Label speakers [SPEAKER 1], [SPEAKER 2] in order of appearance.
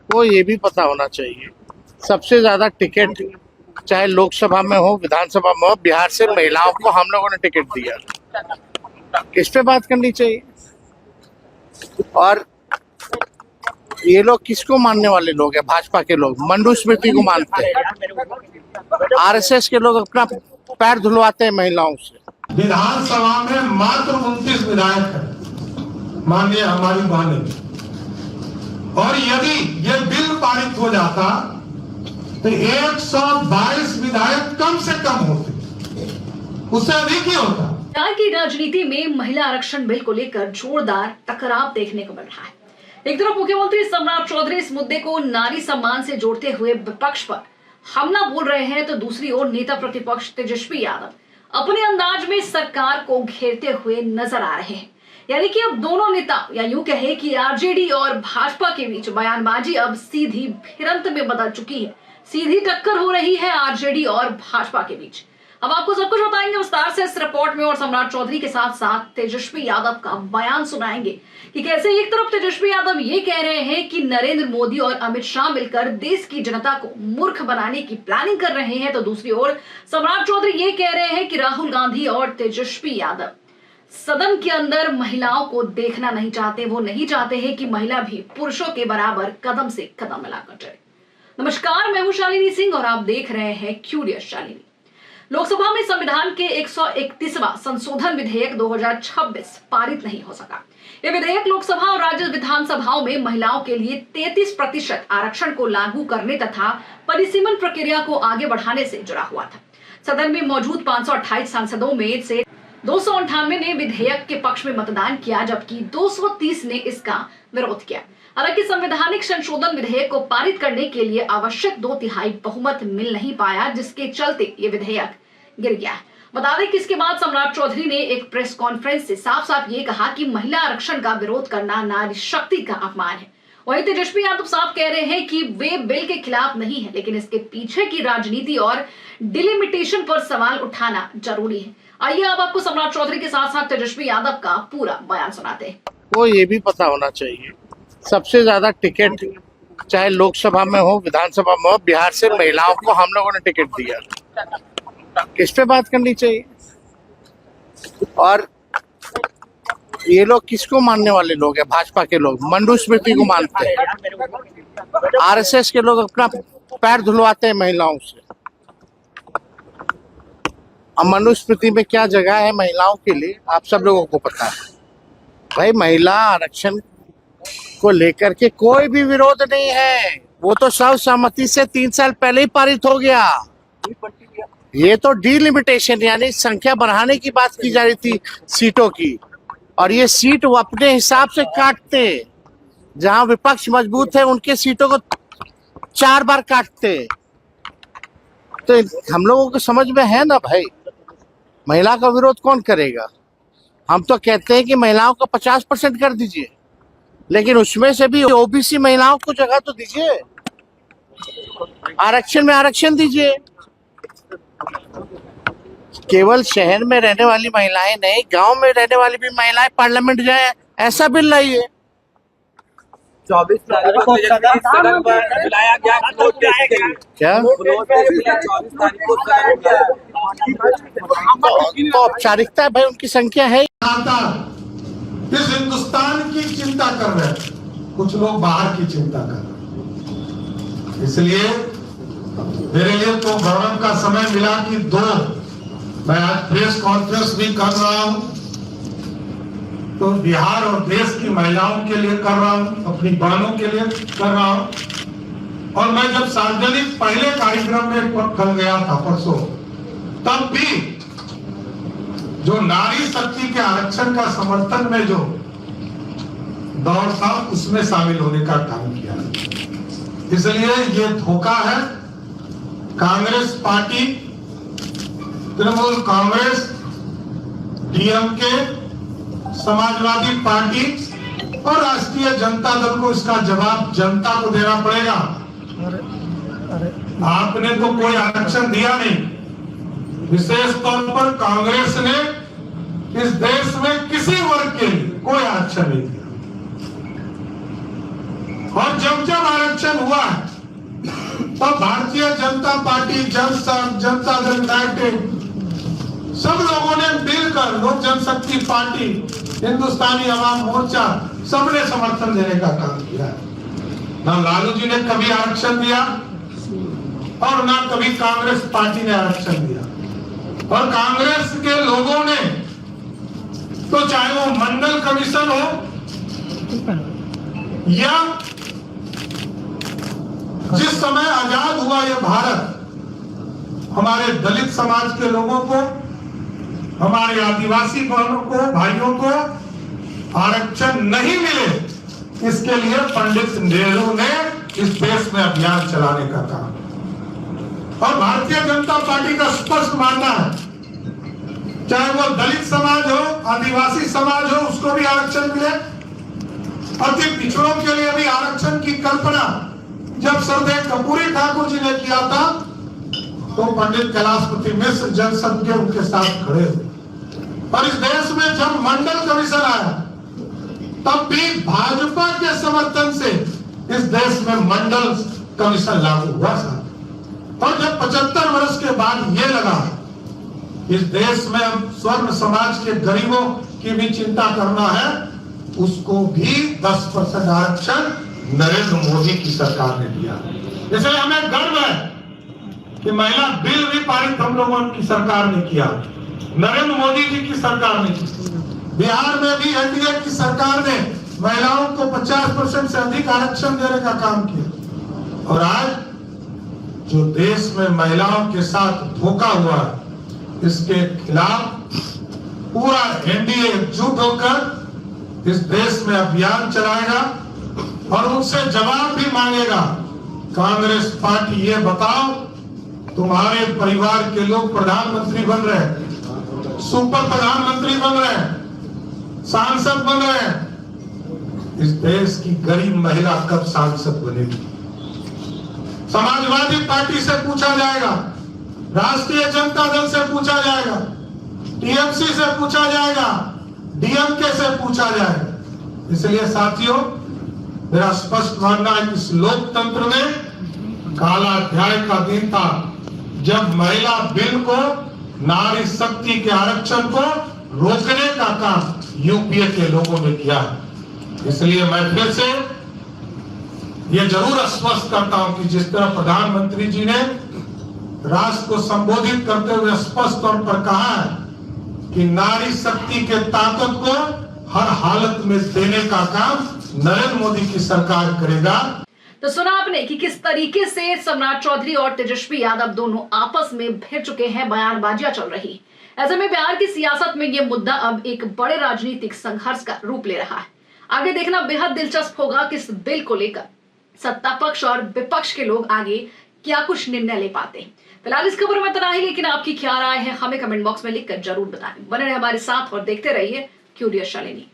[SPEAKER 1] को ये भी पता होना चाहिए सबसे ज्यादा टिकट चाहे लोकसभा में हो विधानसभा में हो बिहार से महिलाओं को हम लोगों ने टिकट दिया। इस पे बात करनी चाहिए। और ये लोग किसको मानने वाले लोग हैं? भाजपा के लोग मनुस्मृति को मानते हैं। आरएसएस के लोग अपना पैर धुलवाते हैं महिलाओं से।
[SPEAKER 2] विधानसभा में मात्र 29 विधायक है माननीय हमारी बहनें, और यदि ये बिल पारित हो जाता तो 122 विधायक कम से कम होते, उससे अधिक ही होता।
[SPEAKER 3] बिहार की राजनीति में महिला आरक्षण बिल को लेकर जोरदार टकराव देखने को मिल रहा है। एक तरफ मुख्यमंत्री सम्राट चौधरी इस मुद्दे को नारी सम्मान से जोड़ते हुए विपक्ष पर हमला बोल रहे हैं, तो दूसरी ओर नेता प्रतिपक्ष तेजस्वी यादव अपने अंदाज में सरकार को घेरते हुए नजर आ रहे हैं। यानी कि अब दोनों नेता, या यूं कहे कि आरजेडी और भाजपा के बीच बयानबाजी अब सीधी भिड़ंत में बदल चुकी है। सीधी टक्कर हो रही है आरजेडी और भाजपा के बीच। अब आपको सब कुछ बताएंगे विस्तार से इस रिपोर्ट में, और सम्राट चौधरी के साथ साथ तेजस्वी यादव का बयान सुनाएंगे कि कैसे एक तरफ तेजस्वी यादव ये कह रहे हैं कि नरेंद्र मोदी और अमित शाह मिलकर देश की जनता को मूर्ख बनाने की प्लानिंग कर रहे हैं, तो दूसरी ओर सम्राट चौधरी ये कह रहे हैं कि राहुल गांधी और तेजस्वी यादव सदन के अंदर महिलाओं को देखना नहीं चाहते। वो नहीं चाहते हैं कि महिला भी पुरुषों के बराबर कदम से कदम मिलाकर चले। नमस्कार, मैं हूं शालिनी सिंह और आप देख रहे हैं क्यूरियस शालिनी। लोकसभा में संविधान के 131वां संशोधन विधेयक 2026 पारित नहीं हो सका। यह विधेयक लोकसभा और राज्य विधानसभाओं में महिलाओं के लिए 33% आरक्षण को लागू करने तथा परिसीमन प्रक्रिया को आगे बढ़ाने से जुड़ा हुआ था। सदन में मौजूद 528 सांसदों में से 298 ने विधेयक के पक्ष में मतदान किया, जबकि 230 ने इसका विरोध किया। हालांकि संवैधानिक संशोधन विधेयक को पारित करने के लिए आवश्यक 2/3 बहुमत मिल नहीं पाया, जिसके चलते ये विधेयक गिर गया। बता दें कि इसके बाद सम्राट चौधरी ने एक प्रेस कॉन्फ्रेंस से साफ साफ ये कहा कि महिला आरक्षण का विरोध करना नारी शक्ति का अपमान है। वहीं तेजस्वी यादव साफ कह रहे हैं कि वे बिल के खिलाफ नहीं है, लेकिन इसके पीछे की राजनीति और डिलिमिटेशन पर सवाल उठाना जरूरी है। आइए अब आपको सम्राट चौधरी के साथ साथ तेजस्वी यादव का पूरा बयान सुनाते हैं।
[SPEAKER 1] को ये भी पता होना चाहिए सबसे ज्यादा टिकट चाहे लोकसभा में हो विधानसभा में हो बिहार से महिलाओं को हम लोगों ने टिकट दिया। इस पे बात करनी चाहिए। और ये लोग किसको मानने वाले लोग हैं? भाजपा के लोग मनुस्मृति को मानते हैं। आरएसएस के लोग अपना पैर धुलवाते हैं महिलाओं से। अब मनुस्मृति में क्या जगह है महिलाओं के लिए आप सब लोगों को पता है। भाई महिला आरक्षण को लेकर के कोई भी विरोध नहीं है, वो तो सर्वसम्मति से 3 साल पहले ही पारित हो गया। ये तो डिलिमिटेशन यानी संख्या बढ़ाने की बात की जा रही थी सीटों की, और ये सीट वो अपने हिसाब से काटते, जहां विपक्ष मजबूत है उनके सीटों को 4 बार काटते। तो हम लोगों को समझ में है ना भाई, महिला का विरोध कौन करेगा? हम तो कहते हैं कि महिलाओं को 50% कर दीजिए, लेकिन उसमें से भी ओबीसी महिलाओं को जगह तो दीजिए, आरक्षण में आरक्षण दीजिए। केवल शहर में रहने वाली महिलाएं नहीं, गांव में रहने वाली भी महिलाएं पार्लियामेंट जाए, ऐसा बिल लाइए।
[SPEAKER 4] 24 तारीख को सदन पर बुलाया गया,
[SPEAKER 1] क्या तो औपचारिकता है भाई, उनकी संख्या है।
[SPEAKER 2] इस हिंदुस्तान की चिंता कर रहे हैं, कुछ लोग बाहर की चिंता कर रहे हैं। इसलिए मेरे लिए तो गौरव का समय मिला कि मैं आज प्रेस कॉन्फ्रेंस भी कर रहा हूं, तो बिहार और देश की महिलाओं के लिए कर रहा हूं, अपनी बहनों के लिए कर रहा हूं। और मैं जब सार्वजनिक पहले कार्यक्रम में कल गया था परसों, तब भी जो नारी शक्ति के आरक्षण का समर्थन में जो दौर था उसमें शामिल होने का काम किया। इसलिए ये धोखा है। Congress party, Trinamool Congress, DMK, Samajwadi party और राष्ट्रीय जनता दल को इसका जवाब जनता को देना पड़ेगा। आपने तो कोई आरक्षण दिया नहीं। विशेष तौर पर कांग्रेस ने इस देश में किसी वर्ग के लिए कोई आरक्षण नहीं दिया, और जब जब आरक्षण तब भारतीय जनता पार्टी, जनसंघ, जनता दल यूनाइटेड, सब लोगों ने मिलकर, लोक जनशक्ति पार्टी, हिंदुस्तानी अवाम मोर्चा, सबने समर्थन देने का काम किया। ना लालू जी ने कभी आरक्षण दिया और ना कभी कांग्रेस पार्टी ने आरक्षण दिया। और कांग्रेस के लोगों ने तो चाहे वो मंडल कमीशन हो या जिस समय आजाद हुआ यह भारत, हमारे दलित समाज के लोगों को, हमारे आदिवासी बहनों को, भाइयों को आरक्षण नहीं मिले, इसके लिए पंडित नेहरू ने इस देश में अभियान चलाने का काम। और भारतीय जनता पार्टी का स्पष्ट मानना है, चाहे वो दलित समाज हो, आदिवासी समाज हो, उसको भी आरक्षण मिले। अति पिछड़ों के लिए भी आरक्षण की कल्पना जब सरदेव कपूरी ठाकुर जी ने किया था, तो पंडित कैलाशपति मिश्र जनसंघ के उनके साथ खड़े हुए। और इस देश में जब मंडल कमीशन आया, तब भी भाजपा के समर्थन से इस देश में मंडल कमीशन लागू हुआ था। और जब 75 वर्ष के बाद ये लगा इस देश में अब स्वर्ण समाज के गरीबों की भी चिंता करना है, उसको भी 10% आरक्षण नरेंद्र मोदी की सरकार ने दिया। इसलिए हमें गर्व है कि महिला बिल भी पारित हम लोगों की सरकार ने किया, नरेंद्र मोदी जी की सरकार ने की। बिहार में भी एनडीए की सरकार ने महिलाओं को 50% से अधिक आरक्षण देने का काम किया। और आज जो देश में महिलाओं के साथ धोखा हुआ है, इसके खिलाफ पूरा एनडीए एकजुट होकर इस देश में अभियान चलाएगा और उनसे जवाब भी मांगेगा। कांग्रेस पार्टी, ये बताओ, तुम्हारे परिवार के लोग प्रधानमंत्री बन रहे हैं, सुपर प्रधानमंत्री बन रहे हैं, सांसद बन रहे हैं, इस देश की गरीब महिला कब सांसद बनेगी? समाजवादी पार्टी से पूछा जाएगा, राष्ट्रीय जनता दल से पूछा जाएगा, टीएमसी से पूछा जाएगा, डीएमके से पूछा जाएगा। इसलिए साथियों, मेरा स्पष्ट मानना है कि इस लोकतंत्र में काला अध्याय का दिन था जब महिला बिल को, नारी शक्ति के आरक्षण को रोकने का काम यूपीए के लोगों ने किया है। इसलिए मैं फिर से ये जरूर आश्वस्त करता हूं कि जिस तरह प्रधानमंत्री जी ने राष्ट्र को संबोधित करते हुए स्पष्ट तौर पर कहा है कि नारी शक्ति के ताकत को हर हालत में देने का काम नरेंद्र मोदी की सरकार करेगा।
[SPEAKER 3] तो सुना आपने कि किस तरीके से सम्राट चौधरी और तेजस्वी यादव दोनों आपस में भिड़ चुके हैं, बयानबाजियां चल रही। ऐसे में बिहार की सियासत में यह मुद्दा अब एक बड़े राजनीतिक संघर्ष का रूप ले रहा है। आगे देखना बेहद दिलचस्प होगा कि इस बिल को लेकर सत्ता पक्ष और विपक्ष के लोग आगे क्या कुछ निर्णय ले पाते हैं। फिलहाल इस खबर में इतना ही, लेकिन आपकी क्या राय है हमें कमेंट बॉक्स में लिखकर जरूर बताएं। बने रहे हमारे साथ और देखते रहिए क्यूरियस शालिनी।